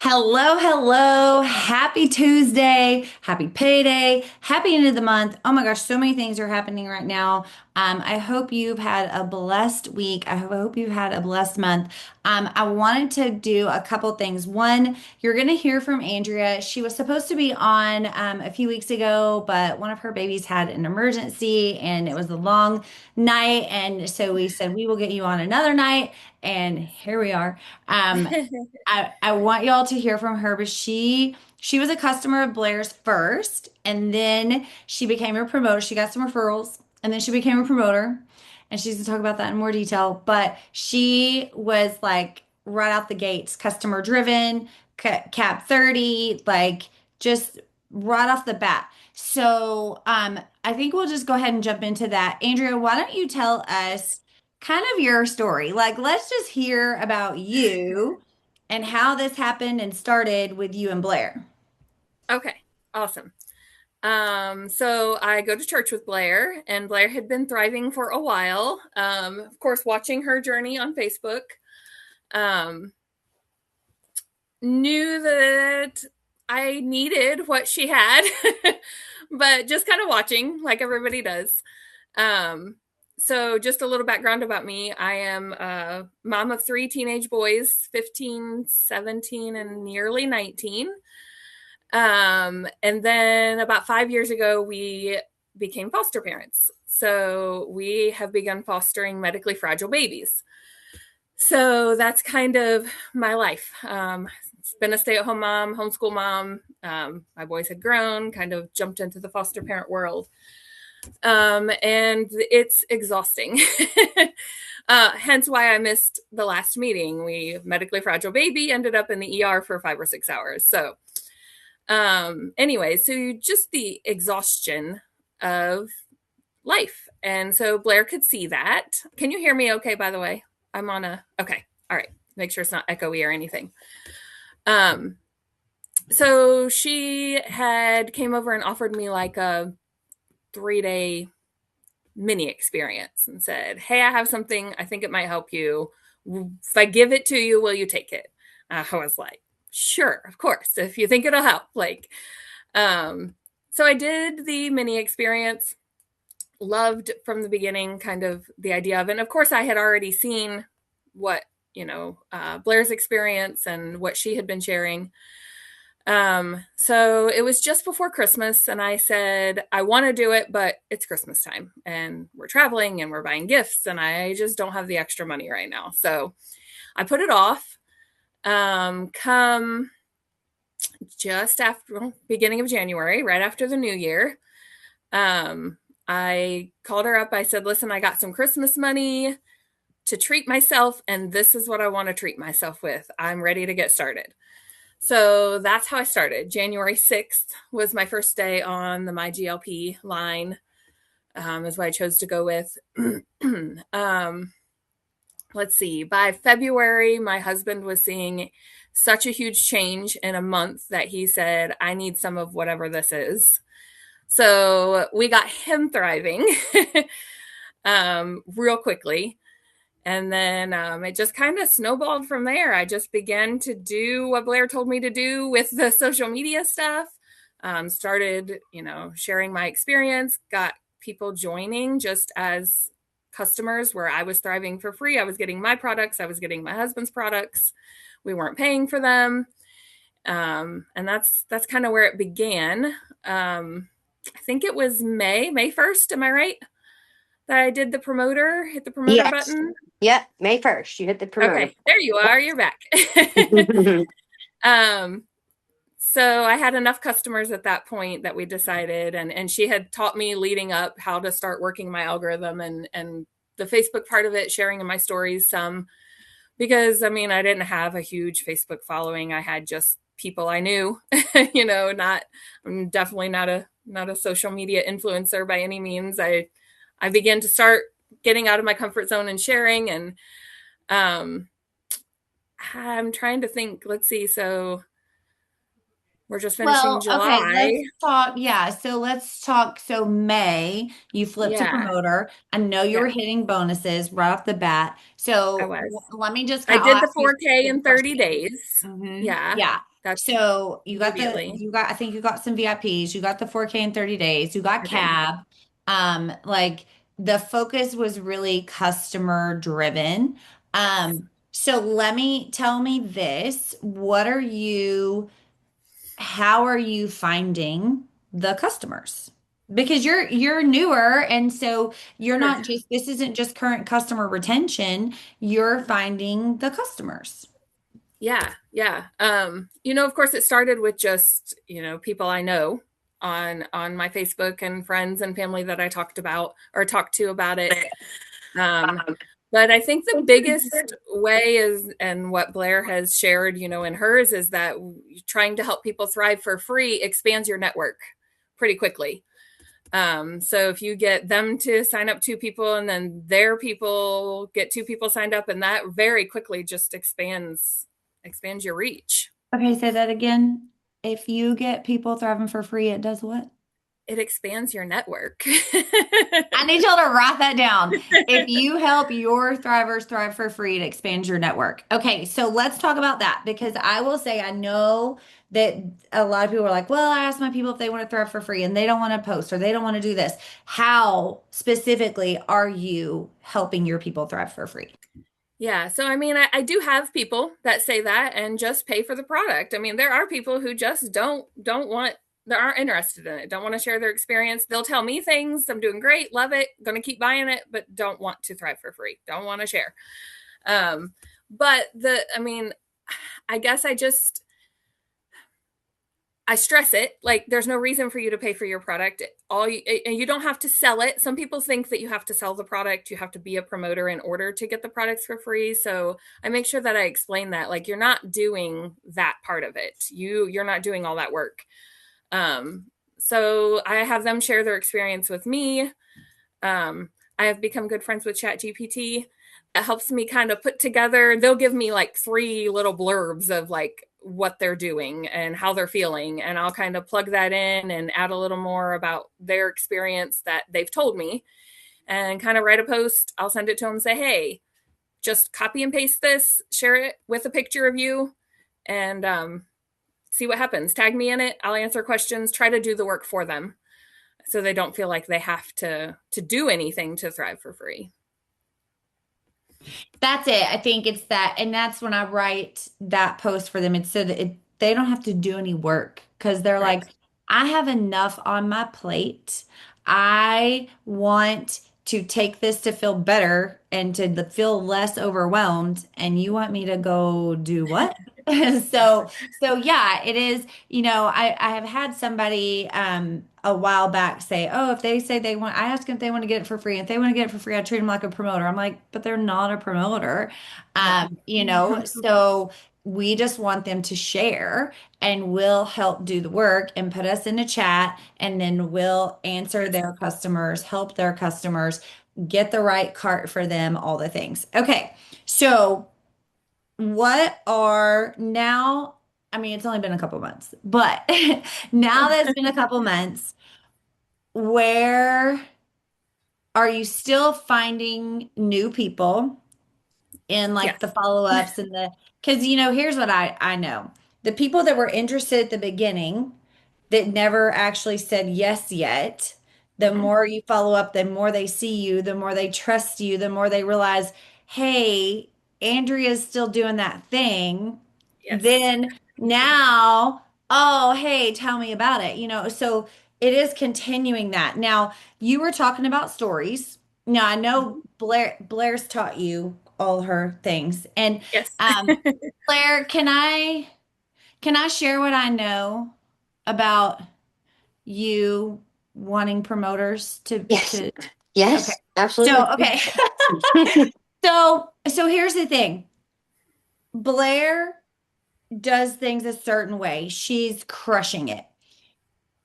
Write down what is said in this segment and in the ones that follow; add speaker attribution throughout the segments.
Speaker 1: Hello, hello. Happy Tuesday. Happy payday. Happy end of the month. Oh my gosh, so many things are happening right now. I hope you've had a blessed week. I hope you've had a blessed month. I wanted to do a couple things. One, you're going to hear from Andrea. She was supposed to be on a few weeks ago, but one of her babies had an emergency and it was a long night. And so we said, we will get you on another night. And here we are. Um, I want y'all to hear from her, but she was a customer of Blair's first, and then she became a promoter. She got some referrals, and then she became a promoter, and she's gonna talk about that in more detail. But she was like right out the gates, customer driven, cap 30, like just right off the bat. So I think we'll just go ahead and jump into that. Andrea, why don't you tell us kind of your story? Like, let's just hear about you and how this happened and started with you and Blair.
Speaker 2: Okay, awesome. So I go to church with Blair, and Blair had been thriving for a while. Of course, watching her journey on Facebook, um, knew that I needed what she had, but just kind of watching like everybody does. Um, so just a little background about me. I am a mom of three teenage boys, 15, 17, and nearly 19. And then about 5 years ago, we became foster parents. So we have begun fostering medically fragile babies. So that's kind of my life. It's been a stay at home mom, homeschool mom. My boys had grown, kind of jumped into the foster parent world. And it's exhausting. Hence why I missed the last meeting. We medically fragile baby ended up in the ER for 5 or 6 hours. So anyway, so just the exhaustion of life. And so Blair could see that. Can you hear me okay, by the way? I'm on a okay. All right. Make sure it's not echoey or anything. Um so she had came over and offered me like a 3-day mini experience and said, "Hey, I have something I think it might help you. If I give it to you, will you take it?" I was like, "Sure, of course. If you think it'll help." Um, so I did the mini experience, loved from the beginning kind of the idea of it. And of course, I had already seen what, Blair's experience and what she had been sharing. So it was just before Christmas, and I said, I want to do it, but it's Christmas time and we're traveling and we're buying gifts, and I just don't have the extra money right now. So I put it off. Come just after beginning of January, right after the new year. I called her up. I said, "Listen, I got some Christmas money to treat myself, and this is what I want to treat myself with. I'm ready to get started." So that's how I started. January 6th was my first day on the MyGLP line, is what I chose to go with. um, let's see. By February, my husband was seeing such a huge change in a month that he said, "I need some of whatever this is." So we got him thriving real quickly. And then it just kind of snowballed from there. I just began to do what Blair told me to do with the social media stuff. Started, sharing my experience, got people joining just as customers where I was thriving for free. I was getting my products, I was getting my husband's products. We weren't paying for them. And that's kind of where it began. I think it was May 1st. Am I right? That I did hit the promoter
Speaker 3: Yes.
Speaker 2: button.
Speaker 3: Yep. May 1st. You hit the promoter.
Speaker 2: Okay, there you are. You're back. um, so I had enough customers at that point that we decided, and she had taught me leading up how to start working my algorithm and the Facebook part of it, sharing in my stories some, because I mean I didn't have a huge Facebook following. I had just people I knew, not I'm definitely not a social media influencer by any means. I began to start getting out of my comfort zone and sharing, and um I'm trying to think. Let's see. So we're just finishing
Speaker 1: Well, okay,
Speaker 2: July.
Speaker 1: let's talk. Yeah, so let's talk. So, May, you flipped to
Speaker 2: Yeah.
Speaker 1: promoter. I know you
Speaker 2: Yeah,
Speaker 1: were hitting bonuses right off the bat.
Speaker 2: I
Speaker 1: So,
Speaker 2: was.
Speaker 1: let me just
Speaker 2: I
Speaker 1: I'll
Speaker 2: did the
Speaker 1: ask you a
Speaker 2: 4K
Speaker 1: couple
Speaker 2: in 30
Speaker 1: questions.
Speaker 2: days.
Speaker 1: Hmm.
Speaker 2: Yeah.
Speaker 1: Yeah.
Speaker 2: That's
Speaker 1: So
Speaker 2: immediately.
Speaker 1: I think you got some VIPs, you got the 4K in 30 days, you got
Speaker 2: I did.
Speaker 1: cab. Like the focus was really customer driven.
Speaker 2: Yes.
Speaker 1: So tell me this. How are you finding the customers? Because you're newer and so you're
Speaker 2: Sure.
Speaker 1: not just this isn't just current customer retention, you're finding the customers.
Speaker 2: Yeah, yeah. Of course it started with just, people I know on my Facebook and friends and family that I talked to about it. Um, but I think the biggest way is, and what Blair has shared, in hers, is that trying to help people thrive for free expands your network pretty quickly. So if you get them to sign up two people and then their people get two people signed up, and that very quickly just expands your reach.
Speaker 1: Okay, say that again. If you get people thriving for free, it does what?
Speaker 2: It expands your network.
Speaker 1: I need y'all to write that down. If you help your thrivers thrive for free, it expands your network. Okay, so let's talk about that because I will say I know that a lot of people are like, well, I asked my people if they want to thrive for free and they don't want to post or they don't want to do this. How specifically are you helping your people thrive for free?
Speaker 2: Yeah, so I mean, I do have people that say that and just pay for the product. I mean, there are people who just don't want, they aren't interested in it, don't want to share their experience. They'll tell me things, I'm doing great, love it, going to keep buying it, but don't want to thrive for free, don't want to share. Um, but I mean, I guess I stress it, like there's no reason for you to pay for your product. And you don't have to sell it. Some people think that you have to sell the product, you have to be a promoter in order to get the products for free. So I make sure that I explain that, like, you're not doing that part of it. You're not doing all that work. Um, so I have them share their experience with me. I have become good friends with ChatGPT. It helps me kind of put together, they'll give me like three little blurbs of like what they're doing and how they're feeling. And I'll kind of plug that in and add a little more about their experience that they've told me and kind of write a post. I'll send it to them and say, hey, just copy and paste this, share it with a picture of you, and see what happens. Tag me in it. I'll answer questions, try to do the work for them so they don't feel like they have to do anything to thrive for free.
Speaker 1: That's it. I think it's that. And that's when I write that post for them. It's so that they don't have to do any work because they're
Speaker 2: Right.
Speaker 1: like, I have enough on my plate. I want to take this to feel better and to feel less overwhelmed. And you want me to go do what? So, so yeah, it is, I have had somebody a while back say, oh, if they say they want, I ask them if they want to get it for free. If they want to get it for free, I treat them like a promoter. I'm like, but they're not a promoter.
Speaker 2: No.
Speaker 1: So we just want them to share and we'll help do the work and put us in a chat and then we'll answer
Speaker 2: Yes.
Speaker 1: their customers, help their customers, get the right cart for them, all the things. Okay. So what are now, I mean, it's only been a couple months, but now that it's been a couple months, where are you still finding new people in like
Speaker 2: Yes.
Speaker 1: the follow-ups and because here's what I know. The people that were interested at the beginning that never actually said yes yet, the
Speaker 2: Mm-hmm.
Speaker 1: more you follow up, the more they see you, the more they trust you, the more they realize, hey, Andrea's still doing that thing.
Speaker 2: Yes.
Speaker 1: Then now, oh, hey, tell me about it. So it is continuing that. Now, you were talking about stories. Now, I know
Speaker 2: Mm-hmm.
Speaker 1: Blair's taught you all her things. And
Speaker 2: Yes.
Speaker 1: um, Blair, can I share what I know about you wanting promoters
Speaker 3: Yes.
Speaker 1: to okay.
Speaker 3: Yes,
Speaker 1: So,
Speaker 3: absolutely.
Speaker 1: okay. So here's the thing. Blair does things a certain way. She's crushing it.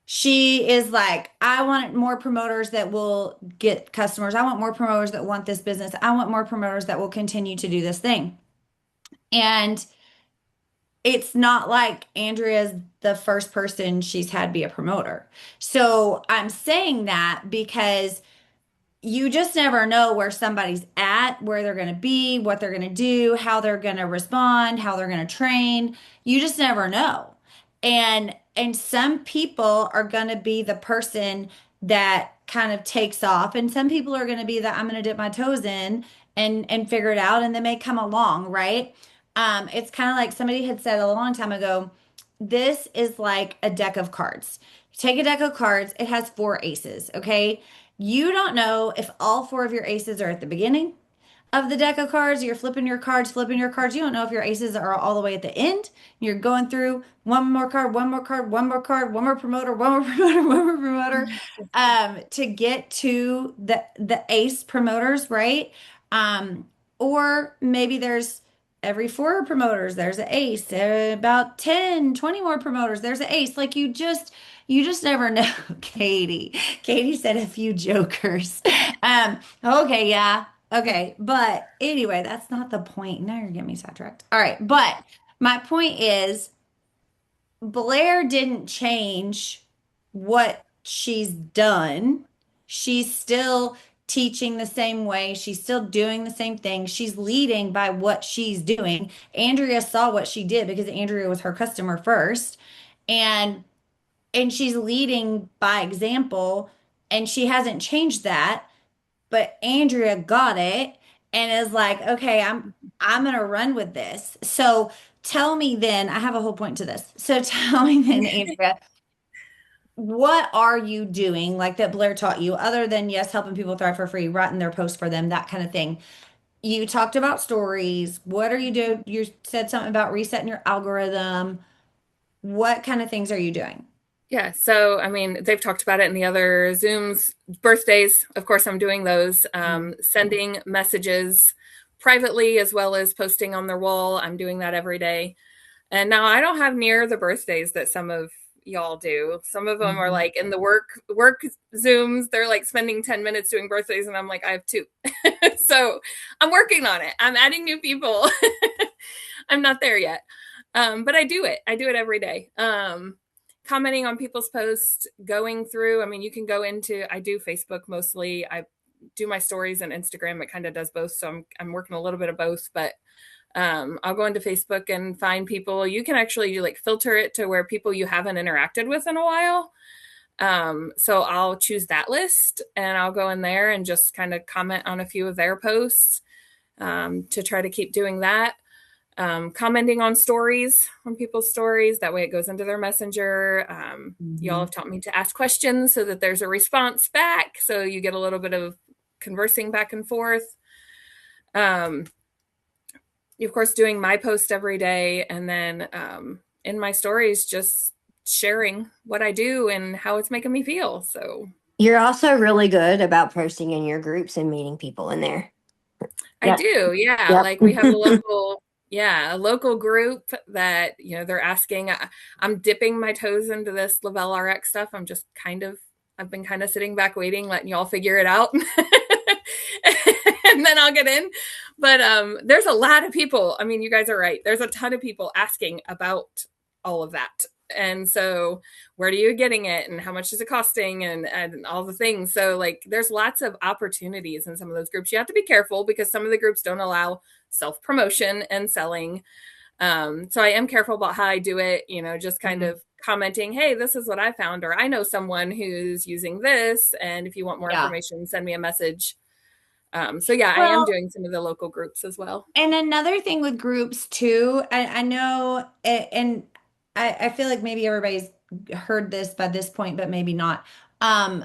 Speaker 1: She is like, I want more promoters that will get customers. I want more promoters that want this business. I want more promoters that will continue to do this thing. And it's not like Andrea's the first person she's had be a promoter. So I'm saying that because you just never know where somebody's at, where they're going to be, what they're going to do, how they're going to respond, how they're going to train. You just never know. And some people are going to be the person that kind of takes off, and some people are going to be that I'm going to dip my toes in and figure it out, and they may come along, right? It's kind of like somebody had said a long time ago, this is like a deck of cards. You take a deck of cards, it has four aces, okay? You don't know if all four of your aces are at the beginning of the deck of cards. You're flipping your cards. You don't know if your aces are all the way at the end. You're going through one more card, one more card, one more card, one more promoter, one more promoter, one more promoter, to get to the ace promoters, right? Um, or maybe there's every four promoters, there's an ace. About 10, 20 more promoters, there's an ace. Like you just never know, Katie. Katie said a few jokers. Okay, yeah. Okay, but anyway, that's not the point. Now you're getting me sidetracked. All right, but my point is Blair didn't change what she's done. She's still teaching the same way. She's still doing the same thing. She's leading by what she's doing. Andrea saw what she did because Andrea was her customer first. And she's leading by example, and she hasn't changed that, but Andrea got it and is like, okay, I'm gonna run with this. So tell me then, I have a whole point to this. So tell me then, Andrea, what are you doing like that Blair taught you, other than yes, helping people thrive for free, writing their posts for them, that kind of thing? You talked about stories. What are you doing? You said something about resetting your algorithm. What kind of things are you doing?
Speaker 2: Yeah, so I mean, they've talked about it in the other Zooms. Birthdays, of course, I'm doing those. Sending messages privately as well as posting on their wall. I'm doing that every day. And now I don't have near the birthdays that some of y'all do. Some of them are
Speaker 1: Mhm.
Speaker 2: like in the work Zooms. They're like spending 10 minutes doing birthdays, and I'm like, I have two. So I'm working on it. I'm adding new people. I'm not there yet. But I do it. I do it every day. Commenting on people's posts, going through. I mean, you can go into. I do Facebook mostly. I do my stories and Instagram. It kind of does both. So I'm working a little bit of both, but I'll go into Facebook and find people. You can actually like filter it to where people you haven't interacted with in a while. So I'll choose that list and I'll go in there and just kind of comment on a few of their posts, to try to keep doing that. Commenting on stories, on people's stories. That way it goes into their messenger. Y'all
Speaker 1: Mhm.
Speaker 2: have taught me to ask questions so that there's a response back. So you get a little bit of conversing back and forth. Um, of course, doing my post every day, and then in my stories, just sharing what I do and how it's making me feel. So
Speaker 3: You're also really good about posting in your groups and meeting people in there.
Speaker 2: I
Speaker 3: Yep.
Speaker 2: do, yeah.
Speaker 3: Yep.
Speaker 2: Like we have a local, yeah, a local group that they're asking. I'm dipping my toes into this Lavelle RX stuff. I've been kind of sitting back waiting, letting y'all figure it out, and then I'll get in. But there's a lot of people. I mean, you guys are right. There's a ton of people asking about all of that. And so where are you getting it and how much is it costing and all the things. So like there's lots of opportunities in some of those groups. You have to be careful because some of the groups don't allow self-promotion and selling. So I am careful about how I do it, just kind
Speaker 1: Mhm.
Speaker 2: of commenting, hey, this is what I found, or I know someone who's using this. And if you want more
Speaker 1: Yeah.
Speaker 2: information, send me a message. So yeah, I am
Speaker 1: Well,
Speaker 2: doing some of the local groups as well.
Speaker 1: and another thing with groups too, I know, and I feel like maybe everybody's heard this by this point, but maybe not. Um,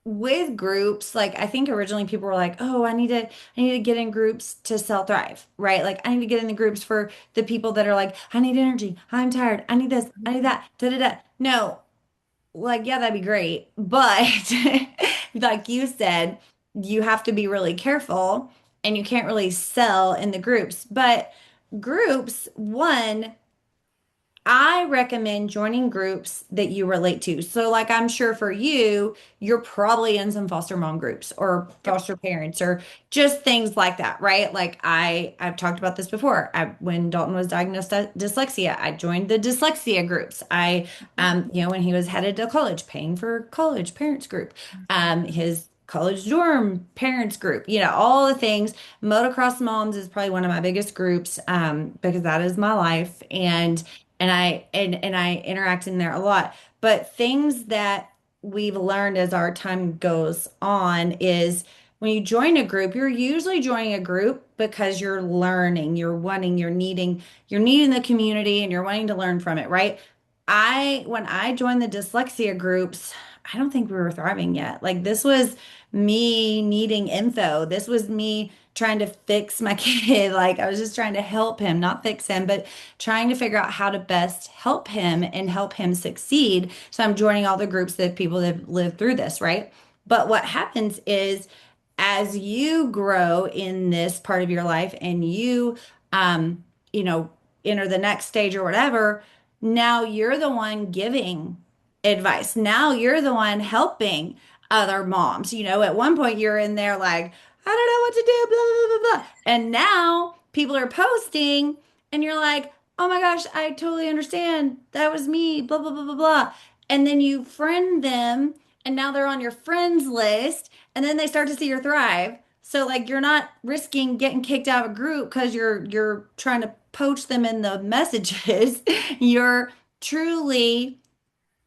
Speaker 1: with groups, like I think originally people were like, "Oh, I need to get in groups to sell Thrive," right? Like I need to get in the groups for the people that are like, "I need energy, I'm tired, I need this, I need that." Da da da. No, like yeah, that'd be great, but like you said, you have to be really careful, and you can't really sell in the groups. But groups, one, I recommend joining groups that you relate to. So, like, I'm sure for you, you're probably in some foster mom groups or
Speaker 2: Yep.
Speaker 1: foster parents or just things like that, right? Like, I've talked about this before. When Dalton was diagnosed with dyslexia, I joined the dyslexia groups. When he was headed to college, paying for college parents group, his college dorm parents group, all the things. Motocross Moms is probably one of my biggest groups, because that is my life. And and I interact in there a lot. But things that we've learned as our time goes on is when you join a group, you're usually joining a group because you're learning, you're needing the community and you're wanting to learn from it, right? When I joined the dyslexia groups, I don't think we were thriving yet. Like this was me needing info. This was me trying to fix my kid. Like I was just trying to help him, not fix him, but trying to figure out how to best help him and help him succeed. So I'm joining all the groups that people that have lived through this, right? But what happens is as you grow in this part of your life and um, you know, enter the next stage or whatever, now you're the one giving advice. Now you're the one helping other moms. At one point you're in there like, I don't know what to do, blah, blah, blah, blah. And now people are posting and you're like, oh my gosh, I totally understand. That was me, blah, blah, blah, blah, blah. And then you friend them and now they're on your friends list and then they start to see your thrive. So like you're not risking getting kicked out of a group because you're trying to poach them in the messages. You're truly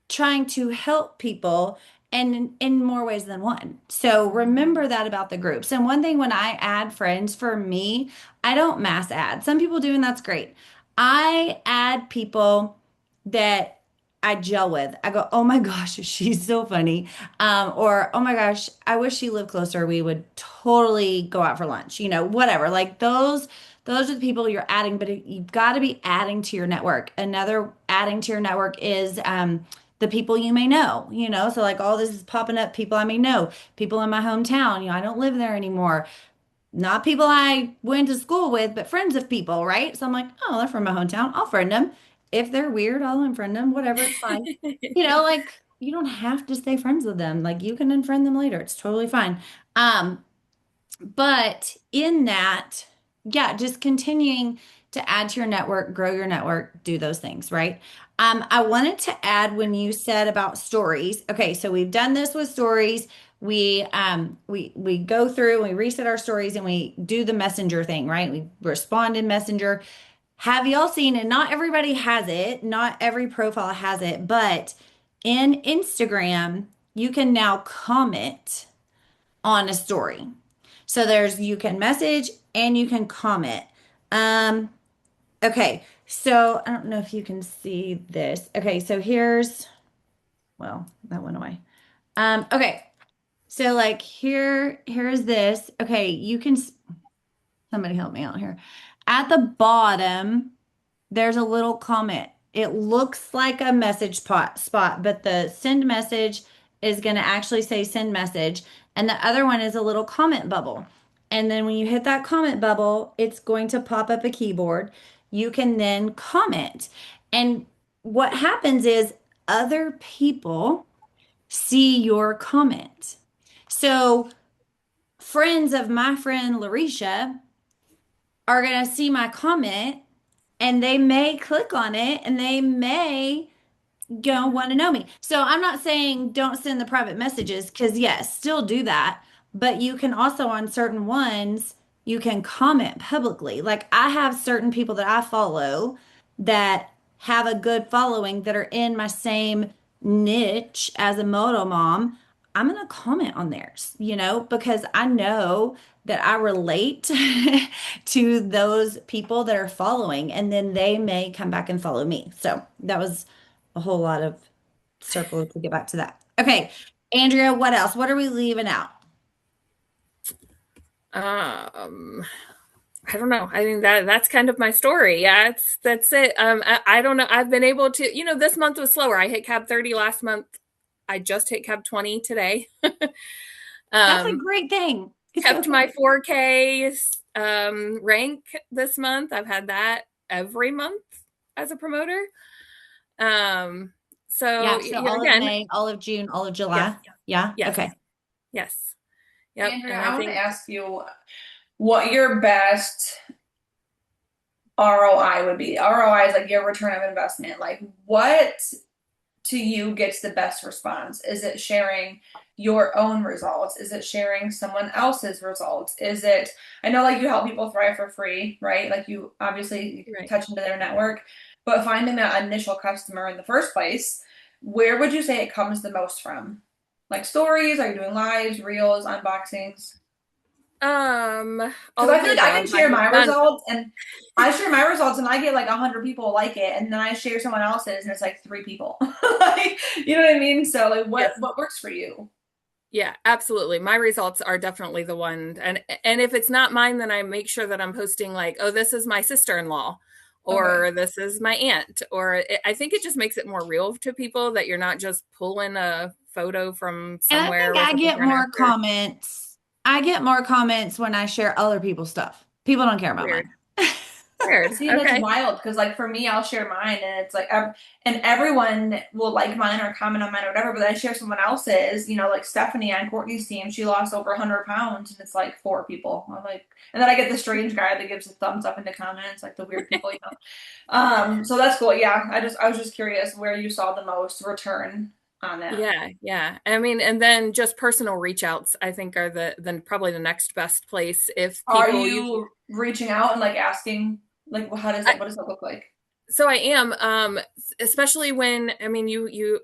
Speaker 1: trying to help people and in more ways than one. So remember that about the groups. And one thing when I add friends for me, I don't mass add. Some people do, and that's great. I add people that I gel with. I go, oh my gosh, she's so funny. Or oh my gosh, I wish she lived closer. We would totally go out for lunch, whatever. Like those are the people you're adding, but you've got to be adding to your network. Another adding to your network is the people you may know. So like all this is popping up, people I may know, people in my hometown. I don't live there anymore. Not people I went to school with, but friends of people, right? So I'm like, oh, they're from my hometown. I'll friend them. If they're weird, I'll unfriend them. Whatever, it's fine. Like you don't have to stay friends with them. Like you can unfriend them later. It's totally fine. Um, but in that, yeah, just continuing to add to your network, grow your network, do those things, right? I wanted to add when you said about stories. Okay, so we've done this with stories. We go through and we reset our stories and we do the messenger thing, right? We respond in messenger. Have y'all seen it? Not everybody has it, not every profile has it, but in Instagram, you can now comment on a story. So you can message and you can comment. Um, okay, so I don't know if you can see this. Okay, so well, that went away. Okay, so like here's this. Okay, somebody help me out here. At the bottom, there's a little comment. It looks like a message spot, but the send message is going to actually say send message. And the other one is a little comment bubble. And then when you hit that comment bubble, it's going to pop up a keyboard. You can then comment. And what happens is other people see your comment. So friends of my friend Larisha are going to see my comment and they may click on it and they may want to know me. So I'm not saying don't send the private messages because yes, still do that. But you can also on certain ones, you can comment publicly. Like I have certain people that I follow that have a good following that are in my same niche as a moto mom. I'm going to comment on theirs, because I know that I relate to those people that are following, and then they may come back and follow me. So that was a whole lot of circle to get back to that. Okay, Andrea, what else? What are we leaving out?
Speaker 2: Um, I don't know. I think that's kind of my story. Yeah, that's it. I don't know. I've been able to, this month was slower. I hit cab 30 last month. I just hit cab 20 today.
Speaker 1: That's a
Speaker 2: um,
Speaker 1: great thing. It's
Speaker 2: Kept
Speaker 1: okay.
Speaker 2: my 4K rank this month. I've had that every month as a promoter. Um, so
Speaker 1: Yeah, so all of
Speaker 2: again,
Speaker 1: May, all of June, all of
Speaker 2: yes,
Speaker 1: July. Yeah,
Speaker 2: yes,
Speaker 1: okay.
Speaker 2: yes, yep.
Speaker 4: Andrea,
Speaker 2: And I
Speaker 4: I want to
Speaker 2: think
Speaker 4: ask you what your best ROI would be. ROI is like your return of investment. Like, what to you gets the best response? Is it sharing your own results? Is it sharing someone else's results? I know like you help people thrive for free, right? Like you obviously
Speaker 2: right.
Speaker 4: touch into their network. but finding that initial customer in the first place, where would you say it comes the most from? Like stories? Are you doing lives, reels, unboxings? Because
Speaker 2: All
Speaker 4: I
Speaker 2: of
Speaker 4: feel
Speaker 2: the
Speaker 4: like I can
Speaker 2: above. I
Speaker 4: share
Speaker 2: have
Speaker 4: my
Speaker 2: done.
Speaker 4: results, and I share my results, and I get like 100 people like it, and then I share someone else's, and it's like 3 people. Like, you know what I mean? So like, what
Speaker 2: Yes.
Speaker 4: what works for you?
Speaker 2: Yeah, absolutely. My results are definitely the one. And if it's not mine, then I make sure that I'm posting like, oh, this is my sister-in-law
Speaker 4: Okay.
Speaker 2: or this is my aunt I think it just makes it more real to people that you're not just pulling a photo from
Speaker 1: And I
Speaker 2: somewhere
Speaker 1: think
Speaker 2: with
Speaker 1: I
Speaker 2: a
Speaker 1: get
Speaker 2: before and
Speaker 1: more
Speaker 2: after.
Speaker 1: comments. I get more comments when I share other people's stuff. People don't care about
Speaker 2: Weird.
Speaker 1: mine.
Speaker 2: Weird.
Speaker 4: See, that's
Speaker 2: Okay.
Speaker 4: wild because, like, for me, I'll share mine, and it's like, and everyone will like mine or comment on mine or whatever. But then I share someone else's, like Stephanie on Courtney's team, she lost over 100 pounds, and it's like 4 people. I'm like, and then I get the strange guy that gives a thumbs up in the comments, like the weird people. So that's cool. Yeah, I was just curious where you saw the most return on that.
Speaker 2: Yeah, yeah. I mean, and then just personal reach outs, I think are the then probably the next best place if
Speaker 4: Are
Speaker 2: people usually
Speaker 4: you reaching out and like asking, like, how does
Speaker 2: I,
Speaker 4: that? What does that look like?
Speaker 2: so I am especially when I mean you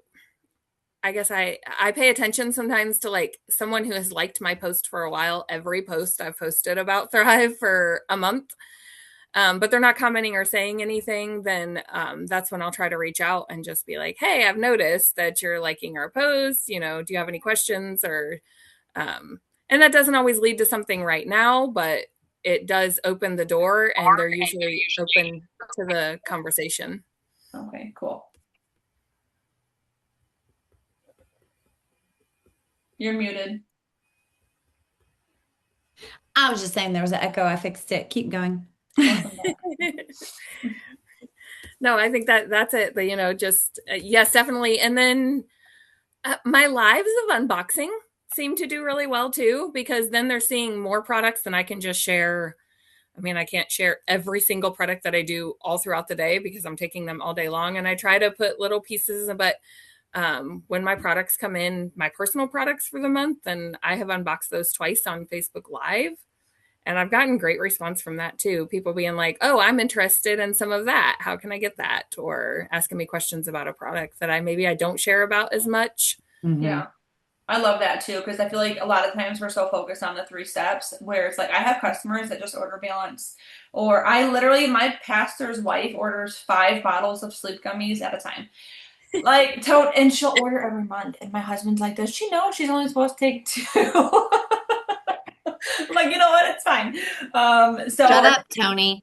Speaker 2: I guess I pay attention sometimes to like someone who has liked my post for a while. Every post I've posted about Thrive for a month, but they're not commenting or saying anything. Then that's when I'll try to reach out and just be like, "Hey, I've noticed that you're liking our posts. Do you have any questions?" Or and that doesn't always lead to something right now, but it does open the door, and they're usually open to the conversation.
Speaker 4: Okay, cool. You're muted.
Speaker 1: I was just saying there was an echo. I fixed it. Keep going.
Speaker 4: Welcome back.
Speaker 2: No, I think that's it. Just yes, definitely. And then my lives of unboxing seem to do really well too, because then they're seeing more products than I can just share. I mean, I can't share every single product that I do all throughout the day because I'm taking them all day long. And I try to put little pieces, but when my products come in, my personal products for the month, then I have unboxed those twice on Facebook Live. And I've gotten great response from that too. People being like, oh, I'm interested in some of that. How can I get that? Or asking me questions about a product that I don't share about as much.
Speaker 1: Hmm.
Speaker 4: Yeah. I love that too because I feel like a lot of times we're so focused on the 3 steps where it's like I have customers that just order balance, or I literally my pastor's wife orders 5 bottles of sleep gummies at a time. Like and she'll order every month, and my husband's like, does she know she's only supposed to take two? I'm like, you know what? It's fine.
Speaker 1: Shut up, Tony.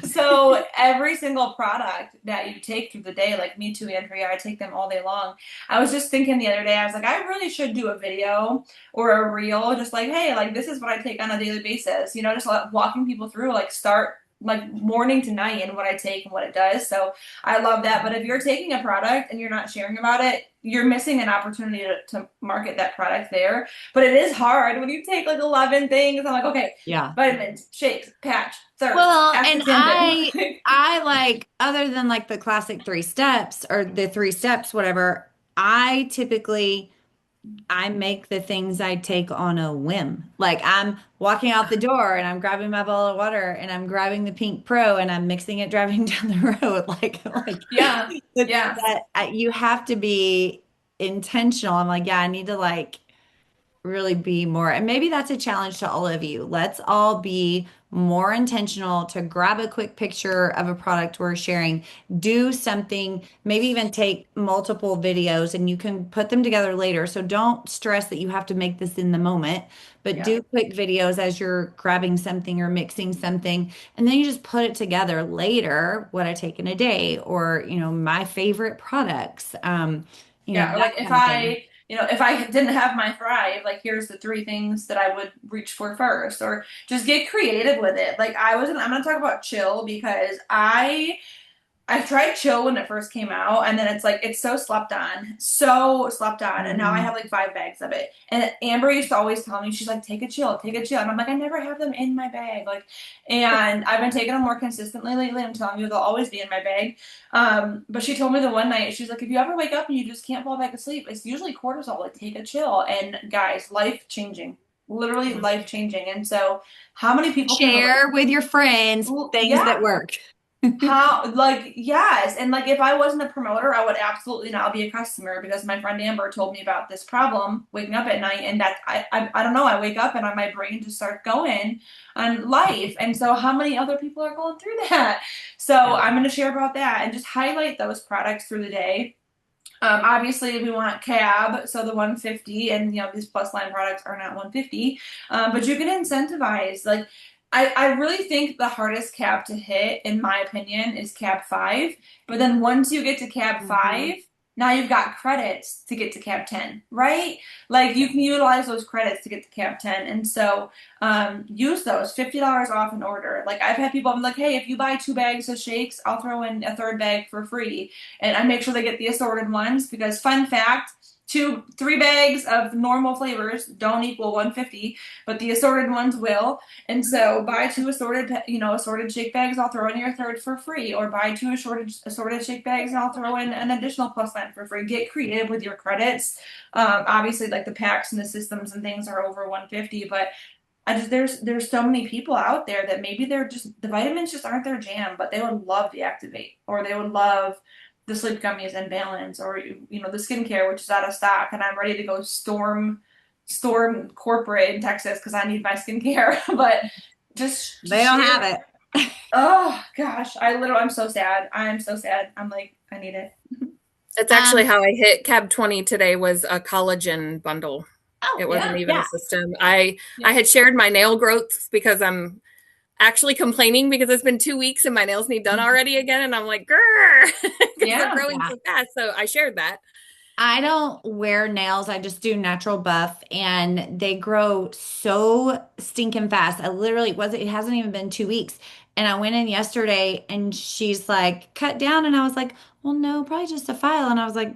Speaker 4: So every single product that you take through the day, like me too, Andrea, I take them all day long. I was just thinking the other day, I was like, I really should do a video or a reel, just like, hey, like this is what I take on a daily basis. Just like walking people through, like start like morning to night and what I take and what it does. So I love that. But if you're taking a product and you're not sharing about it, you're missing an opportunity to market that product there. But it is hard when you take like 11 things. I'm like, okay,
Speaker 1: Yeah.
Speaker 4: vitamins, shakes, patch, thirst,
Speaker 1: Well, and
Speaker 4: astaxanthin.
Speaker 1: I like other than like the classic 3 steps or the 3 steps, whatever, I typically I make the things I take on a whim. Like I'm walking out the door and I'm grabbing my bottle of water and I'm grabbing the Pink Pro and I'm mixing it driving down the road. Like
Speaker 4: Yeah, yeah,
Speaker 1: you have to be intentional. I'm like, yeah, I need to like really be more, and maybe that's a challenge to all of you. Let's all be more intentional to grab a quick picture of a product we're sharing, do something, maybe even take multiple videos and you can put them together later. So don't stress that you have to make this in the moment, but
Speaker 4: yeah,
Speaker 1: do quick videos as you're grabbing something or mixing something. And then you just put it together later, what I take in a day, or, my favorite products,
Speaker 4: yeah. Or
Speaker 1: that
Speaker 4: like if
Speaker 1: kind of thing.
Speaker 4: if I didn't have my Thrive, like here's the 3 things that I would reach for first, or just get creative with it. Like I'm gonna talk about chill because I tried chill when it first came out, and then it's so slept on, and now I
Speaker 1: Mhm.
Speaker 4: have like 5 bags of it. And Amber used to always tell me, she's like, take a chill, and I'm like, I never have them in my bag, like, and I've been taking them more consistently lately. I'm telling you, they'll always be in my bag. But she told me the one night, she's like, if you ever wake up and you just can't fall back asleep, it's usually cortisol. Like, take a chill, and guys, life changing, literally life changing. And so, how many people can relate?
Speaker 1: Share with your friends things that
Speaker 4: Yeah,
Speaker 1: work.
Speaker 4: How, like, yes. And like, if I wasn't a promoter, I would absolutely not be a customer because my friend Amber told me about this problem waking up at night. And that I don't know, I wake up and my brain just starts going on life. And so, how many other people are going through that? So,
Speaker 1: Yeah.
Speaker 4: I'm going to share about that and just highlight those products through the day. Obviously, we want cab, so the 150, and these plus line products are not 150, but you can incentivize. Like, I really think the hardest cab to hit, in my opinion, is cab 5. But then once you get to cab
Speaker 1: Mhm.
Speaker 4: 5, now you've got credits to get to cab 10, right? Like you
Speaker 1: Yeah.
Speaker 4: can utilize those credits to get to cab 10, and so use those $50 off an order. Like I've had people, I'm like, hey, if you buy 2 bags of shakes, I'll throw in a third bag for free, and I make sure they get the assorted ones because fun fact, 3 bags of normal flavors don't equal 150, but the assorted ones will. And so buy 2 assorted shake bags, I'll throw in your third for free, or buy 2 assorted shake bags and I'll throw in an additional plus line for free. Get creative with your credits. Obviously, like the packs and the systems and things are over 150, but I just there's so many people out there that maybe they're just the vitamins just aren't their jam, but they would love the Activate, or they would love the sleep gummies and balance, or the skincare which is out of stock, and I'm ready to go storm corporate in Texas because I need my skincare. But
Speaker 1: They
Speaker 4: just
Speaker 1: don't have
Speaker 4: share.
Speaker 1: it.
Speaker 4: Oh gosh, I'm so sad. I'm so sad. I'm like I need it.
Speaker 2: That's actually
Speaker 1: Um,
Speaker 2: how I hit cab 20 today was a collagen bundle.
Speaker 1: oh
Speaker 2: It wasn't
Speaker 4: Yeah,
Speaker 2: even a
Speaker 1: yeah.
Speaker 2: system. I
Speaker 4: yeah,
Speaker 2: had shared my nail growths because I'm actually complaining because it's been 2 weeks and my nails need done already again. And I'm like, grr, because they're
Speaker 4: yeah.
Speaker 2: growing
Speaker 1: Yeah.
Speaker 2: so fast. So I shared that.
Speaker 1: I don't wear nails. I just do natural buff and they grow so stinking fast. It hasn't even been 2 weeks. And I went in yesterday and she's like, cut down. And I was like, well, no, probably just a file. And I was like,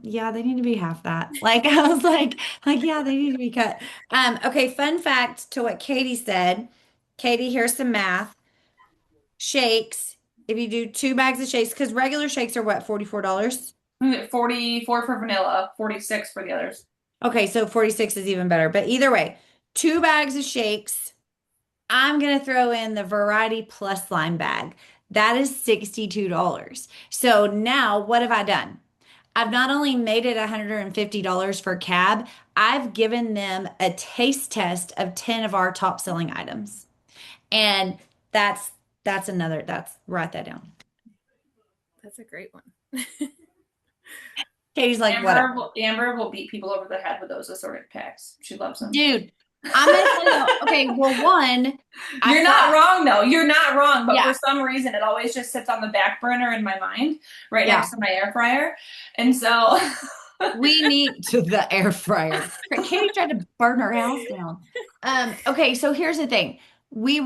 Speaker 1: yeah, they need to be half that. Like, I was yeah, they need to be cut. Okay, fun fact to what Katie said. Katie, here's some math. Shakes, if you do 2 bags of shakes, because regular shakes are what, $44?
Speaker 4: 44 for vanilla, 46 for the others.
Speaker 1: Okay, so 46 is even better. But either way, 2 bags of shakes. I'm going to throw in the Variety Plus Line bag. That is $62. So now what have I done? I've not only made it $150 for cab, I've given them a taste test of 10 of our top selling items. And that's that's write that down.
Speaker 2: That's a great one.
Speaker 1: Katie's like, whatever.
Speaker 4: Amber will beat people over the head with those assorted packs. She loves them.
Speaker 1: Dude, I'm gonna tell you, okay, well, one, I
Speaker 4: You're not
Speaker 1: thought,
Speaker 4: wrong though. You're not wrong, but for
Speaker 1: yeah,
Speaker 4: some reason it always just sits on the back burner in my mind, right next
Speaker 1: yeah.
Speaker 4: to my air fryer. And so
Speaker 1: We need to the air fryer. Katie tried to burn her house down. Okay, so here's the thing. We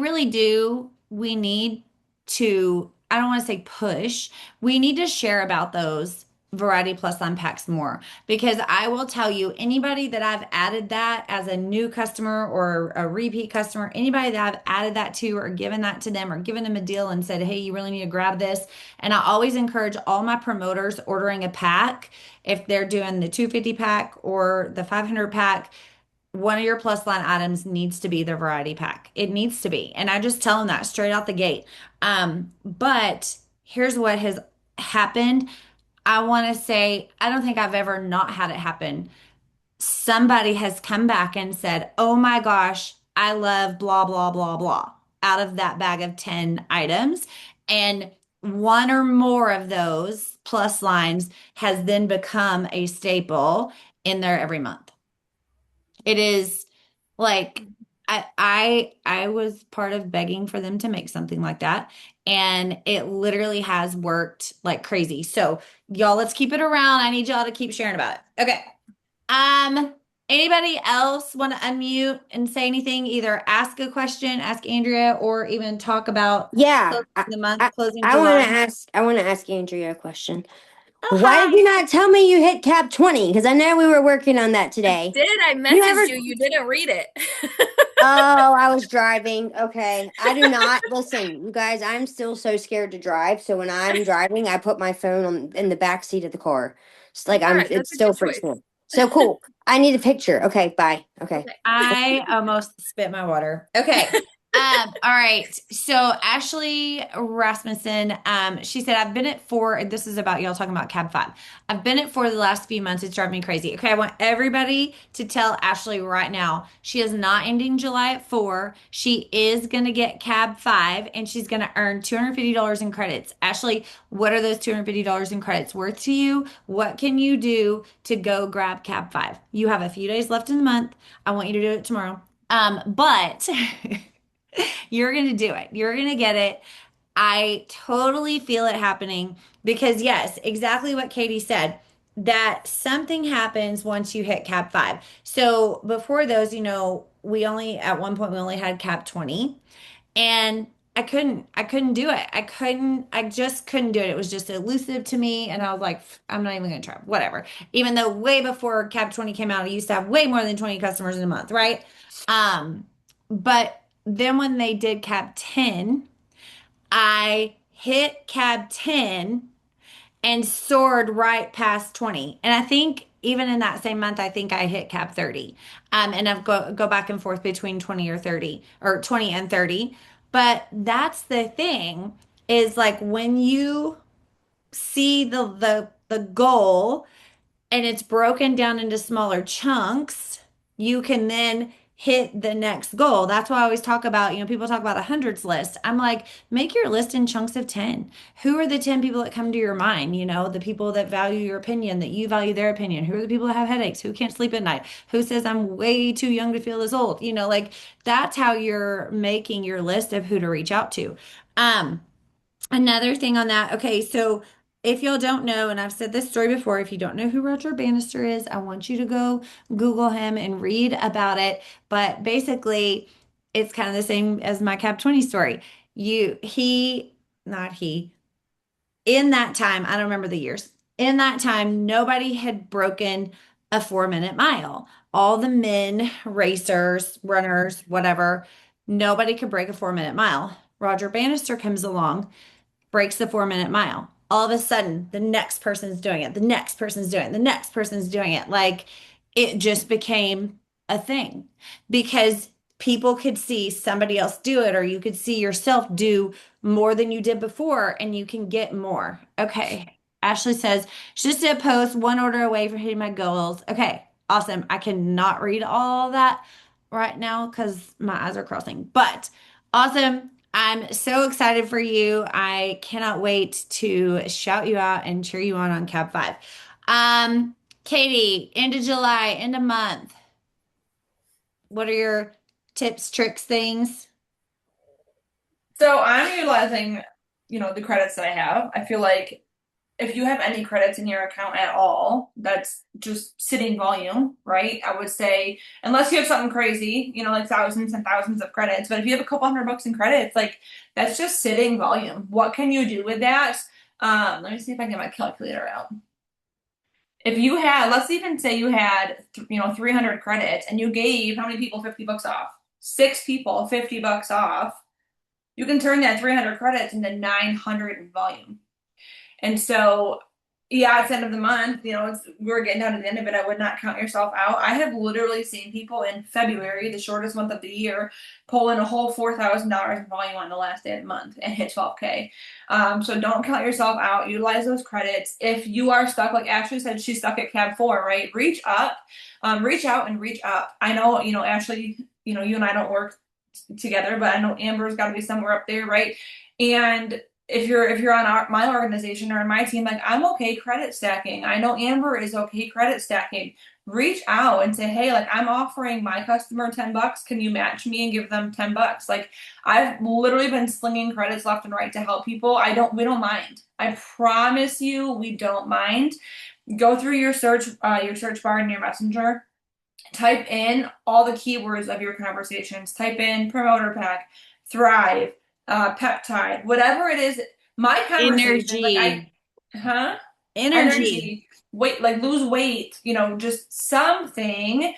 Speaker 1: need to, I don't want to say push, we need to share about those Variety Plus Line packs more because I will tell you, anybody that I've added that as a new customer or a repeat customer, anybody that I've added that to or given that to them or given them a deal and said, hey, you really need to grab this. And I always encourage all my promoters ordering a pack if they're doing the 250 pack or the 500 pack, one of your plus line items needs to be the variety pack. It needs to be. And I just tell them that straight out the gate. But here's what has happened. I want to say, I don't think I've ever not had it happen. Somebody has come back and said, oh my gosh, I love blah, blah, blah, blah out of that bag of 10 items. And one or more of those plus lines has then become a staple in there every month. It is like I was part of begging for them to make something like that, and it literally has worked like crazy. So y'all, let's keep it around. I need y'all to keep sharing about it. Okay. Anybody else want to unmute and say anything? Either ask a question, ask Andrea, or even talk about
Speaker 3: Yeah,
Speaker 1: closing the month,
Speaker 3: I,
Speaker 1: closing
Speaker 3: I want
Speaker 1: July.
Speaker 3: to ask. I want to ask Andrea a question.
Speaker 1: Oh,
Speaker 3: Why did
Speaker 1: hi.
Speaker 3: you not tell me you hit cap 20? Because I know we were working on that
Speaker 2: I
Speaker 3: today.
Speaker 2: did. I
Speaker 3: You
Speaker 2: messaged
Speaker 3: ever?
Speaker 2: you. You didn't read it.
Speaker 3: Oh, I was driving. Okay. I do not listen, you guys. I'm still so scared to drive. So when I'm driving, I put my phone on in the back seat of the car. It's like
Speaker 2: All right.
Speaker 3: it
Speaker 2: That's a
Speaker 3: still
Speaker 2: good
Speaker 3: freaks
Speaker 2: choice.
Speaker 3: me. So cool. I need a picture. Okay, bye. Okay.
Speaker 2: Okay.
Speaker 1: I almost spit my water. Okay. All right. So Ashley Rasmussen, she said, I've been at four. This is about y'all talking about Cab Five. I've been at four the last few months. It's driving me crazy. Okay, I want everybody to tell Ashley right now. She is not ending July at four. She is gonna get Cab Five, and she's gonna earn $250 in credits. Ashley, what are those $250 in credits worth to you? What can you do to go grab Cab Five? You have a few days left in the month. I want you to do it tomorrow. But you're going to do it. You're going to get it. I totally feel it happening because, yes, exactly what Katie said, that something happens once you hit cap five. So before those, we only, at one point, we only had cap 20 and I couldn't do it. I just couldn't do it. It was just elusive to me. And I was like, I'm not even going to try, whatever. Even though way before cap 20 came out, I used to have way more than 20 customers in a month, right? Um, but then when they did cap 10, I hit cab 10 and soared right past 20. And I think even in that same month, I think I hit cab 30. And I've go back and forth between 20 or 30 or 20 and 30. But that's the thing is like when you see the goal and it's broken down into smaller chunks, you can then hit the next goal. That's why I always talk about, people talk about a hundreds list. I'm like, make your list in chunks of 10. Who are the 10 people that come to your mind? The people that value your opinion, that you value their opinion. Who are the people that have headaches? Who can't sleep at night? Who says I'm way too young to feel this old? Like that's how you're making your list of who to reach out to. Um, Another thing on that, okay, so if y'all don't know, and I've said this story before, if you don't know who Roger Bannister is, I want you to go Google him and read about it. But basically, it's kind of the same as my Cap 20 story. Not he, in that time, I don't remember the years. In that time, nobody had broken a 4 minute mile. All the men, racers, runners, whatever, nobody could break a 4 minute mile. Roger Bannister comes along, breaks the 4 minute mile. All of a sudden, the next person's doing it. The next person's doing it. The next person's doing it. Like it just became a thing because people could see somebody else do it, or you could see yourself do more than you did before, and you can get more. Okay. Ashley says, she just did a post, one order away from hitting my goals. Okay. Awesome. I cannot read all that right now because my eyes are crossing, but awesome. I'm so excited for you. I cannot wait to shout you out and cheer you on Cap 5. Katie, end of July, end of month. What are your tips, tricks, things?
Speaker 4: So I'm utilizing, the credits that I have. I feel like if you have any credits in your account at all, that's just sitting volume, right? I would say, unless you have something crazy, like thousands and thousands of credits, but if you have a couple $100 in credits, like that's just sitting volume. What can you do with that? Let me see if I can get my calculator out. If you had, let's even say you had, 300 credits and you gave how many people $50 off? Six people $50 off. You can turn that 300 credits into 900 in volume. And so, yeah, it's end of the month. We're getting down to the end of it. I would not count yourself out. I have literally seen people in February, the shortest month of the year, pull in a whole $4,000 in volume on the last day of the month and hit 12K. So don't count yourself out. Utilize those credits. If you are stuck, like Ashley said, she's stuck at Cab 4, right? Reach up, reach out and reach up. I know, Ashley, you and I don't work together, but I know Amber's got to be somewhere up there, right? And if you're on my organization or in my team, like I'm okay credit stacking. I know Amber is okay credit stacking. Reach out and say, hey, like I'm offering my customer $10. Can you match me and give them $10? Like I've literally been slinging credits left and right to help people. We don't mind. I promise you, we don't mind. Go through your search bar in your messenger. Type in all the keywords of your conversations. Type in promoter pack, thrive, peptide, whatever it is. My conversations, like
Speaker 1: Energy.
Speaker 4: huh?
Speaker 1: Energy.
Speaker 4: Energy. weight, like lose weight, just something,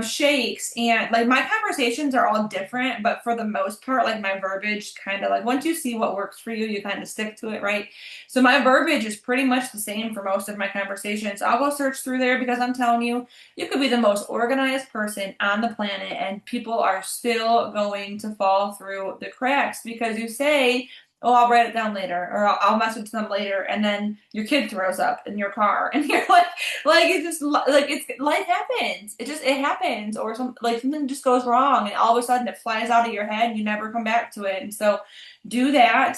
Speaker 4: shakes. And like my conversations are all different, but for the most part, like my verbiage kind of like once you see what works for you, you kind of stick to it, right? So my verbiage is pretty much the same for most of my conversations. I'll go search through there because I'm telling you, you could be the most organized person on the planet and people are still going to fall through the cracks because you say, oh, I'll write it down later, or I'll message them later, and then your kid throws up in your car, and you're like it's just like it's life happens. It happens, or something just goes wrong, and all of a sudden it flies out of your head, and you never come back to it. And so, do that.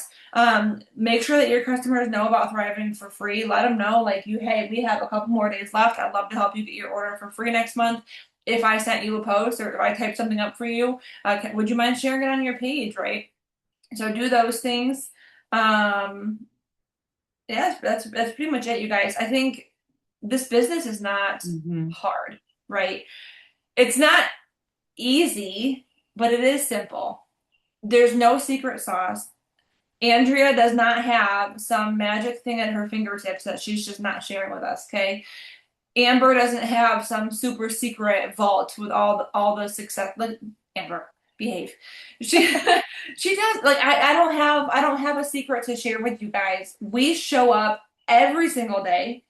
Speaker 4: Make sure that your customers know about Thriving for free. Let them know, like hey, we have a couple more days left. I'd love to help you get your order for free next month. If I sent you a post or if I typed something up for you, would you mind sharing it on your page, right? So do those things. Um, yeah, that's pretty much it, you guys. I think this business is not
Speaker 1: Hmm.
Speaker 4: hard, right? It's not easy, but it is simple. There's no secret sauce. Andrea does not have some magic thing at her fingertips that she's just not sharing with us, okay? Amber doesn't have some super secret vault with all the success. Like Amber, behave. She she does like I don't have a secret to share with you guys. We show up every single day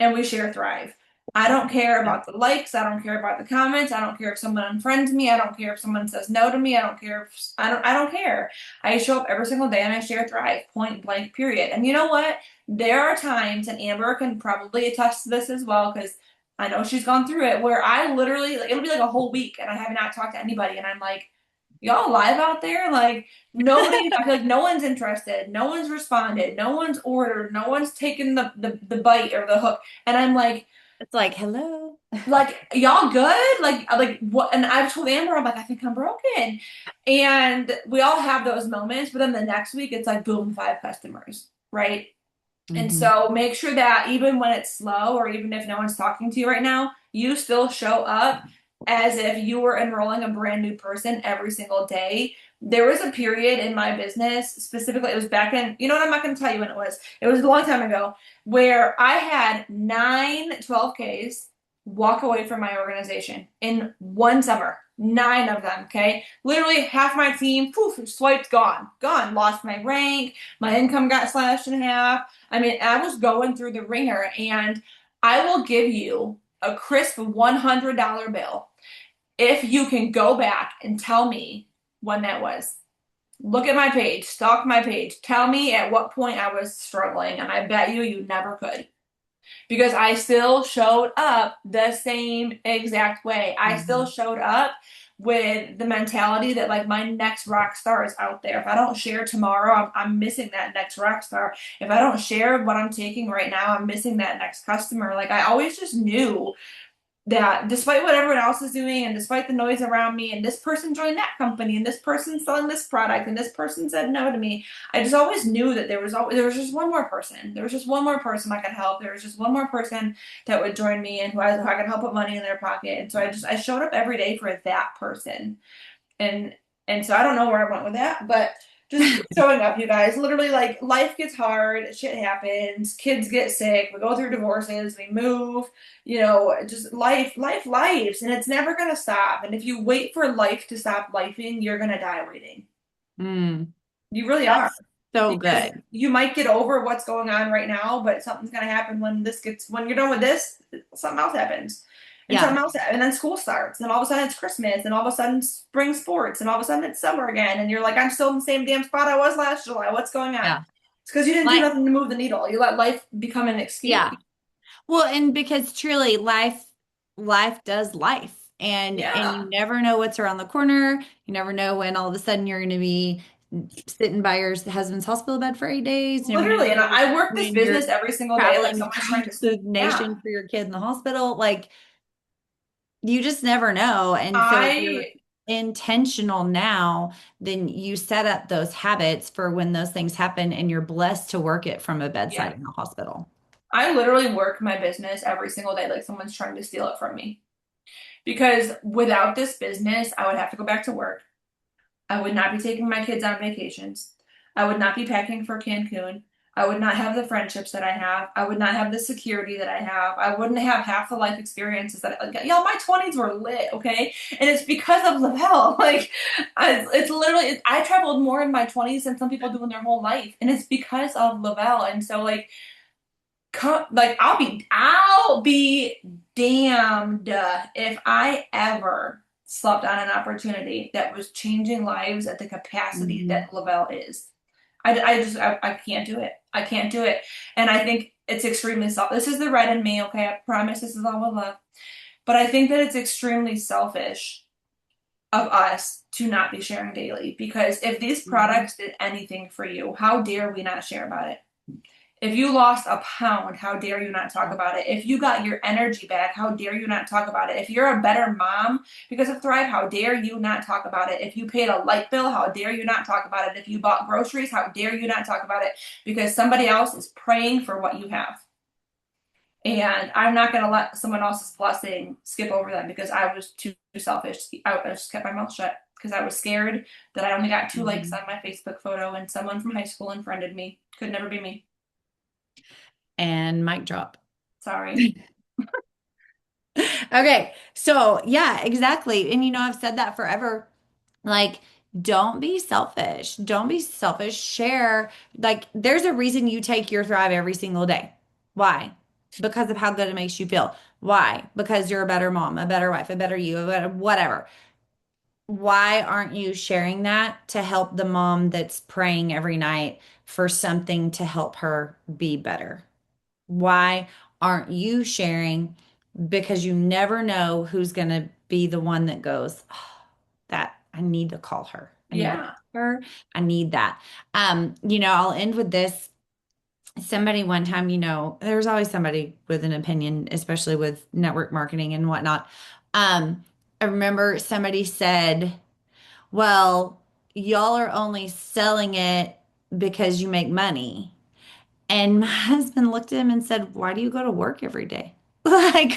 Speaker 4: and we share Thrive. I don't care about the likes. I don't care about the comments. I don't care if someone unfriends me. I don't care if someone says no to me. I don't care if I don't care. I show up every single day and I share Thrive, point blank, period. And you know what? There are times, and Amber can probably attest to this as well, because I know she's gone through it, where I literally, like, it'll be like a whole week and I have not talked to anybody. And I'm like, y'all live out there? Like, nobody, I feel like no one's interested. No one's responded. No one's ordered. No one's taken the bite or the hook. And I'm
Speaker 1: It's like, hello.
Speaker 4: like, y'all good? Like what? And I've told Amber, I'm like, I think I'm broken. And we all have those moments, but then the next week it's like, boom, 5 customers, right? And
Speaker 1: Hmm.
Speaker 4: so make sure that even when it's slow or even if no one's talking to you right now, you still show up as if you were enrolling a brand new person every single day. There was a period in my business, specifically, it was back in, you know what, I'm not going to tell you when it was. It was a long time ago, where I had 9 12Ks walk away from my organization in one summer. 9 of them, okay? Literally half my team, poof, swiped, gone. Gone. Lost my rank. My income got slashed in half. I mean, I was going through the ringer, and I will give you a crisp $100 bill if you can go back and tell me when that was. Look at my page, stalk my page, tell me at what point I was struggling, and I bet you never could because I still showed up the same exact way. I still
Speaker 1: Hmm.
Speaker 4: showed up with the mentality that like my next rock star is out there. If I don't share tomorrow, I'm missing that next rock star. If I don't share what I'm taking right now, I'm missing that next customer. Like I always just knew that despite what everyone else is doing and despite the noise around me and this person joined that company and this person's selling this product and this person said no to me, I just always knew that there was just one more person. There was just one more person I could help. There was just one more person that would join me and who I could help put money in their pocket. And so I showed up every day for that person. And so I don't know where I went with that, but just keep showing up, you guys. Literally, like life gets hard, shit happens, kids get sick, we go through divorces, we move, just lives, and it's never gonna stop. And if you wait for life to stop lifing, you're gonna die waiting.
Speaker 1: Mm.
Speaker 4: You really are.
Speaker 1: That's so
Speaker 4: Because
Speaker 1: good.
Speaker 4: you might get over what's going on right now, but something's gonna happen when you're done with this, something else happens. And
Speaker 1: Yeah.
Speaker 4: something else, and then school starts, and all of a sudden it's Christmas, and all of a sudden spring sports, and all of a sudden it's summer again, and you're like, I'm still in the same damn spot I was last July. What's going on?
Speaker 1: Yeah.
Speaker 4: It's because you didn't do
Speaker 1: Like,
Speaker 4: nothing to move the needle. You let life become an excuse.
Speaker 1: yeah. Well, and because truly life does life. And
Speaker 4: Yeah,
Speaker 1: you never know what's around the corner. You never know when all of a sudden you're going to be sitting by your husband's hospital bed for 8 days. You never
Speaker 4: literally. And
Speaker 1: know
Speaker 4: I work this
Speaker 1: when you're
Speaker 4: business every single day, like
Speaker 1: traveling
Speaker 4: someone's trying to,
Speaker 1: across the
Speaker 4: yeah.
Speaker 1: nation for your kid in the hospital. Like, you just never know. And so if you're
Speaker 4: I
Speaker 1: intentional now, then you set up those habits for when those things happen and you're blessed to work it from a
Speaker 4: yeah,
Speaker 1: bedside in the hospital.
Speaker 4: I literally work my business every single day, like someone's trying to steal it from me. Because without this business, I would have to go back to work. I would not be taking my kids on vacations. I would not be packing for Cancun. I would not have the friendships that I have. I would not have the security that I have. I wouldn't have half the life experiences that, like, y'all, my 20s were lit, okay? And it's because of Lavelle. Like, it's literally, I traveled more in my 20s than some people do in their whole life. And it's because of Lavelle. And so, like, like I'll be damned if I ever slept on an opportunity that was changing lives at the capacity
Speaker 1: Mhm.
Speaker 4: that Lavelle is. I can't do it. I can't do it. And I think it's extremely self. This is the red in me, okay? I promise this is all with love. But I think that it's extremely selfish of us to not be sharing daily because if these
Speaker 1: Mhm.
Speaker 4: products did anything for you, how dare we not share about it? If you lost a pound, how dare you not talk about it? If you got your energy back, how dare you not talk about it? If you're a better mom because of Thrive, how dare you not talk about it? If you paid a light bill, how dare you not talk about it? If you bought groceries, how dare you not talk about it? Because somebody else is praying for what you have. And I'm not going to let someone else's blessing skip over them because I was too selfish. I just kept my mouth shut because I was scared that I only got 2 likes
Speaker 1: Mhm.
Speaker 4: on my Facebook photo and someone from high school unfriended me. Could never be me.
Speaker 1: And mic drop.
Speaker 4: Sorry.
Speaker 1: Okay, so yeah, exactly. And I've said that forever. Like, don't be selfish. Don't be selfish. Share. Like, there's a reason you take your Thrive every single day. Why? Because of how good it makes you feel. Why? Because you're a better mom, a better wife, a better you, a better whatever. Why aren't you sharing that to help the mom that's praying every night for something to help her be better? Why aren't you sharing? Because you never know who's going to be the one that goes, "Oh, that I need to call her. I need to call
Speaker 4: Yeah.
Speaker 1: her. I need that." I'll end with this. Somebody one time, there's always somebody with an opinion, especially with network marketing and whatnot. I remember somebody said, well, y'all are only selling it because you make money. And my husband looked at him and said, why do you go to work every day? Like,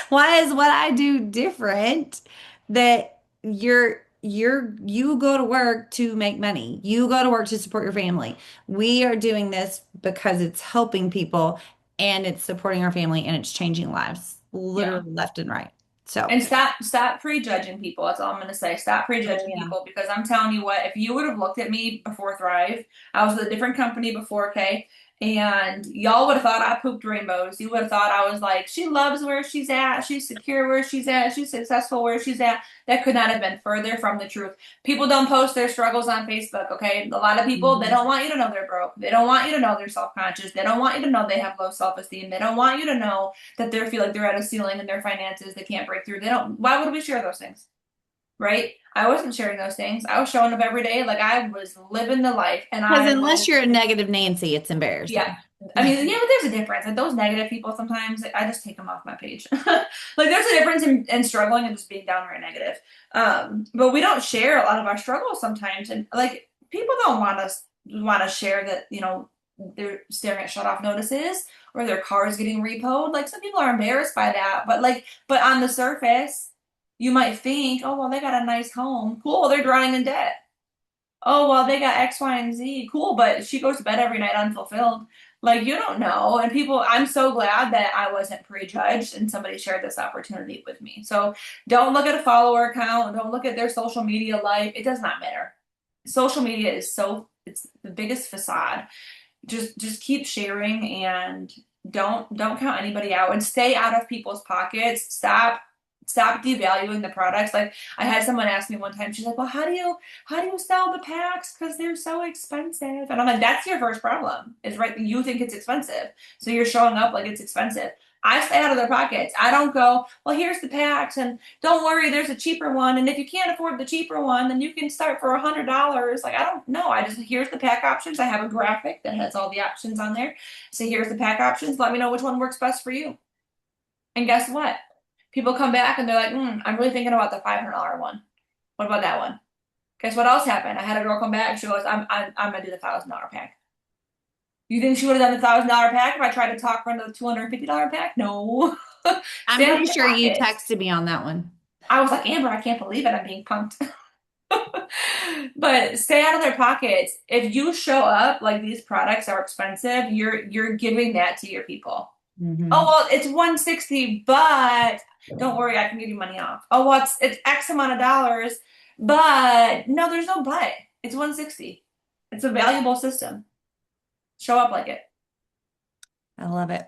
Speaker 1: why is what I do different that you go to work to make money. You go to work to support your family. We are doing this because it's helping people and it's supporting our family and it's changing lives,
Speaker 4: Yeah.
Speaker 1: literally left and right. So,
Speaker 4: And stop prejudging people. That's all I'm gonna say. Stop
Speaker 1: oh
Speaker 4: prejudging
Speaker 1: yeah.
Speaker 4: people because I'm telling you what, if you would have looked at me before Thrive, I was with a different company before, okay? And y'all would have thought I pooped rainbows. You would have thought I was like, she loves where she's at, she's secure where she's at, she's successful where she's at. That could not have been further from the truth. People don't post their struggles on Facebook, okay? A lot of people, they
Speaker 1: Mhm.
Speaker 4: don't want you to know they're broke. They don't want you to know they're self-conscious. They don't want you to know they have low self-esteem. They don't want you to know that they feel like they're at a ceiling in their finances, they can't break through. They don't. Why would we share those things? Right? I wasn't sharing those things. I was showing up every day like I was living the life and
Speaker 1: Because
Speaker 4: I
Speaker 1: unless
Speaker 4: was
Speaker 1: you're a negative Nancy, it's
Speaker 4: yeah.
Speaker 1: embarrassing.
Speaker 4: I mean, yeah, but there's a difference. Like those negative people sometimes I just take them off my page. Like there's a difference in struggling and just being downright negative. But we don't share a lot of our struggles sometimes and like people don't want to share that, they're staring at shut off notices or their car is getting repoed. Like some people are embarrassed by that, but on the surface, you might think, oh well, they got a nice home. Cool, they're drowning in debt. Oh, well, they got X, Y, and Z. Cool, but she goes to bed every night unfulfilled. Like, you don't know. And people, I'm so glad that I wasn't prejudged and somebody shared this opportunity with me. So don't look at a follower count. Don't look at their social media life. It does not matter. Social media is it's the biggest facade. Just keep sharing and don't count anybody out and stay out of people's pockets. Stop devaluing the products. Like I had someone ask me one time, she's like, well, how do you sell the packs because they're so expensive? And I'm like, that's your first problem is right, you think it's expensive, so you're showing up like it's expensive. I stay out of their pockets. I don't go, well, here's the packs and don't worry, there's a cheaper one, and if you can't afford the cheaper one, then you can start for $100. Like I don't know. I just here's the pack options. I have a graphic that has all the options on there. So here's the pack options. Let me know which one works best for you. And guess what? People come back and they're like, I'm really thinking about the $500 one. What about that one? Guess what else happened? I had a girl come back. She goes, I'm gonna do the $1,000 pack. You think she would have done the $1,000 pack if I tried to talk her into the $250 pack? No.
Speaker 1: I'm
Speaker 4: Stay out of
Speaker 1: pretty
Speaker 4: my
Speaker 1: sure you
Speaker 4: pockets.
Speaker 1: texted me on that one.
Speaker 4: I was like, Amber, I can't believe it. I'm being punked. But stay out of their pockets. If you show up like these products are expensive, you're giving that to your people. Oh
Speaker 1: Mhm.
Speaker 4: well, it's 160, but don't worry, I can give you money off. Oh well, it's X amount of dollars, but no, there's no but. It's 160. It's a valuable system. Show up like it.
Speaker 1: I love it.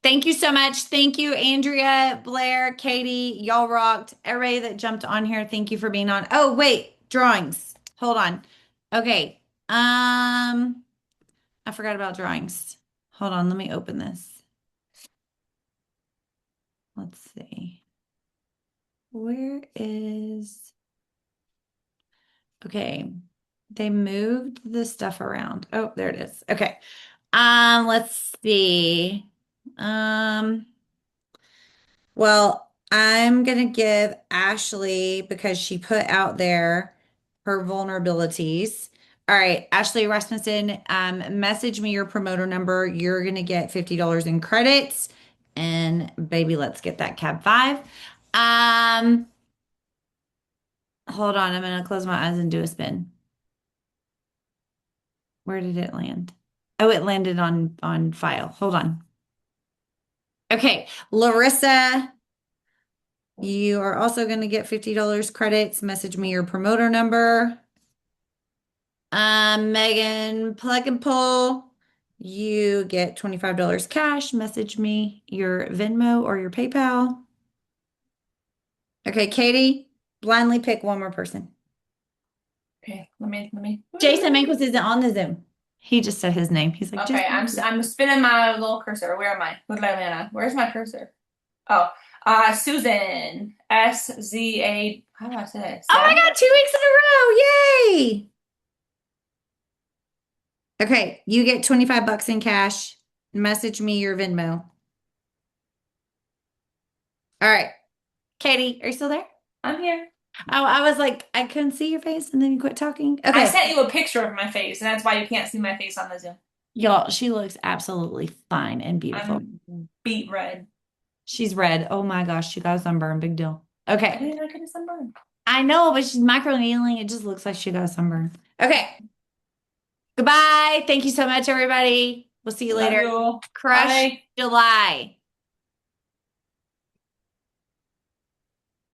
Speaker 1: Thank you so much. Thank you, Andrea, Blair, Katie. Y'all rocked. Everybody that jumped on here, thank you for being on. Oh, wait, drawings. Hold on. Okay. I forgot about drawings. Hold on, let me open this. Let's see. Where is Okay. They moved the stuff around. Oh, there it is. Okay. Let's see. Um Well, I'm gonna give Ashley because she put out there her vulnerabilities. All right, Ashley Rasmussen, message me your promoter number. You're gonna get $50 in credits. And baby, let's get that cab five. Um, Hold on, I'm gonna close my eyes and do a spin. Where did it land? Oh, it landed on file. Hold on. Okay, Larissa. You are also going to get $50 credits. Message me your promoter number. Megan Plug and Pull. You get $25 cash. Message me your Venmo or your PayPal. Okay, Katie, blindly pick one more person.
Speaker 4: Okay, let me.
Speaker 1: Jason Manquist isn't on the Zoom. He just said his name. He's like,
Speaker 4: Okay,
Speaker 1: Jason.
Speaker 4: I'm spinning my little cursor. Where am I? What did I land on? Where's my cursor? Oh, Susan. SZA. How do I say it?
Speaker 1: Oh my
Speaker 4: Sad?
Speaker 1: God, 2 weeks in a row. Yay. Okay, you get 25 bucks in cash. Message me your Venmo. All right. Katie, are you still there?
Speaker 4: I'm here.
Speaker 1: Oh, I was like, I couldn't see your face and then you quit talking.
Speaker 4: I
Speaker 1: Okay.
Speaker 4: sent you a picture of my face, and that's why you can't see my face on the Zoom.
Speaker 1: Y'all, she looks absolutely fine and beautiful.
Speaker 4: I'm beet red.
Speaker 1: She's red. Oh my gosh, she got a sunburn. Big deal.
Speaker 4: I
Speaker 1: Okay.
Speaker 4: did not get a sunburn.
Speaker 1: I know, but she's microneedling. It just looks like she got a sunburn. Okay. Goodbye. Thank you so much, everybody. We'll see you
Speaker 4: Love
Speaker 1: later.
Speaker 4: you.
Speaker 1: Crush
Speaker 4: Bye.
Speaker 1: July.